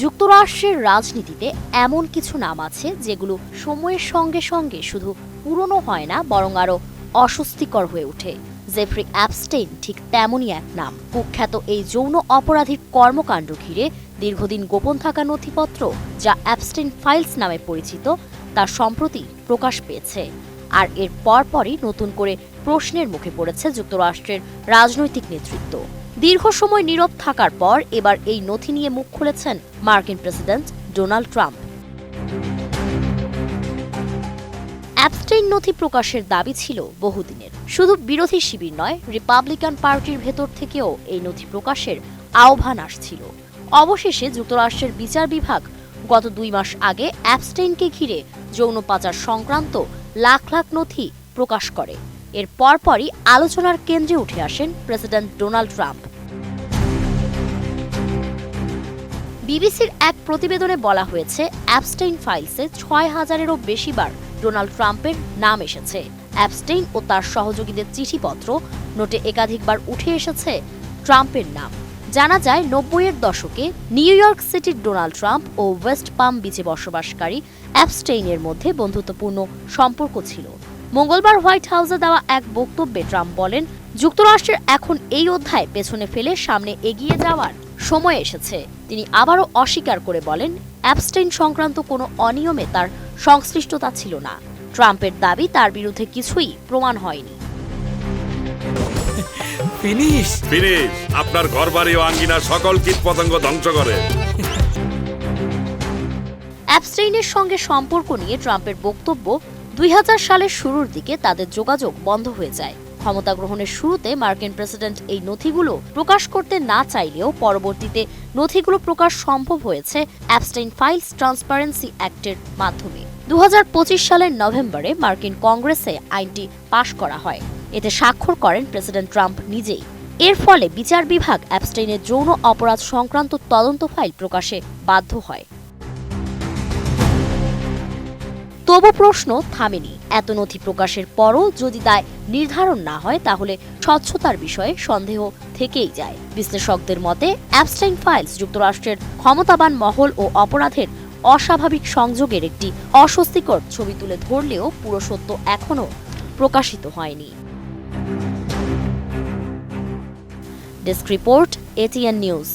যুক্তরাষ্ট্রের রাজনীতিতে এমন কিছু নাম আছে যেগুলো সময়ের সঙ্গে সঙ্গে শুধু পুরনো হয় না, বরং আরও অস্বস্তিকর হয়ে ওঠে। জেফ্রি অ্যাপস্টেইন ঠিক তেমনই এক নাম। কুখ্যাত এই যৌন অপরাধীর কর্মকাণ্ড ঘিরে দীর্ঘদিন গোপন থাকা নথিপত্র, যা অ্যাপস্টেইন ফাইলস নামে পরিচিত, তা সম্প্রতি প্রকাশ পেয়েছে। আর এর পরপরই নতুন করে প্রশ্নের মুখে পড়েছে যুক্তরাষ্ট্রের রাজনৈতিক নেতৃত্ব। দীর্ঘ সময় নীরব থাকার পর এবার এই নথি নিয়ে মুখ খুলেছেন মার্কিন প্রেসিডেন্ট ডোনাল্ড ট্রাম্প। অ্যাপস্টেইন নথি প্রকাশের দাবি ছিল বহুদিনের। শুধু বিরোধী শিবির নয়, রিপাবলিকান পার্টির ভেতর থেকেও এই নথি প্রকাশের আহ্বান আসছিল। অবশেষে যুক্তরাষ্ট্রের বিচার বিভাগ গত 2 মাস আগে অ্যাপস্টেইনকে ঘিরে যৌন পাচার সংক্রান্ত লাখ লাখ নথি প্রকাশ করে। এর পরপরই আলোচনার কেন্দ্রে উঠে আসেন প্রেসিডেন্ট ডোনাল্ড ট্রাম্প। বিবিসির এক প্রতিবেদনে বলা হয়েছে, অ্যাপস্টেইন ফাইলসে 6000-এরও বেশি বার ডোনাল্ড ট্রাম্পের নাম এসেছে। অ্যাপস্টেইন ও তার সহযোগীদের চিঠিপত্র, নোটে একাধিকবার উঠে এসেছে ট্রাম্পের নাম। জানা যায়, 90-এর দশকে নিউ ইয়র্ক সিটির ডোনাল্ড ট্রাম্প ও ওয়েস্ট পাম বিচে বসবাসকারী অ্যাপস্টেইনের মধ্যে বন্ধুত্বপূর্ণ সম্পর্ক ছিল। মঙ্গলবার হোয়াইট হাউসে দেওয়া এক বক্তব্যে ট্রাম্প বলেন, যুক্তরাষ্ট্রের এখন এই অধ্যায় পেছনে ফেলে সামনে এগিয়ে যাওয়ার সময় এসেছে। তিনি আবারও অস্বীকার করে বলেন, অ্যাপস্টেইন সংক্রান্ত কোনো অনিয়মে তার সংশ্লিষ্টতা ছিল না। ট্রাম্পের দাবি, তার বিরুদ্ধে কিছুই প্রমাণ হয়নি। ফিনিশ আপনার ঘরবাড়ি ও আঙ্গিনার সকল কীটপতঙ্গ ধ্বংস করে। অ্যাপস্টেইনের সঙ্গে সম্পর্ক নিয়ে ট্রাম্পের বক্তব্য, 2000 সালের শুরুর দিকে তাদের যোগাযোগ বন্ধ হয়ে যায়। ক্ষমতা গ্রহণের শুরুতে মার্কিন প্রেসিডেন্ট এই নথিগুলো প্রকাশ করতে না চাইলেও পরবর্তীতে নথিগুলো প্রকাশ সম্ভব হয়েছে অ্যাপস্টেইন ফাইলস ট্রান্সপারেন্সি অ্যাক্টের মাধ্যমে। 2025 সালের নভেম্বরে মার্কিন কংগ্রেসে আইনটি পাশ করা হয়। এতে স্বাক্ষর করেন প্রেসিডেন্ট ট্রাম্প নিজেই। এর ফলে বিচার বিভাগ অ্যাপস্টেইনের যৌন অপরাধ সংক্রান্ত তদন্ত ফাইল প্রকাশে বাধ্য হয়। তবু প্রশ্ন থামেনি। এত নথি প্রকাশের পরও যদি দায় নির্ধারণ না হয়, তাহলে স্বচ্ছতার বিষয়ে সন্দেহ থেকেই যায়। বিশ্লেষকদের মতে, অ্যাপস্টেইন ফাইলস যুক্তরাষ্ট্রের ক্ষমতাবান মহল ও অপরাধের অস্বাভাবিক সংযোগের একটি অস্বস্তিকর ছবি তুলে ধরলেও পুরো সত্য এখনও প্রকাশিত হয়নি। Desk report, ATN news.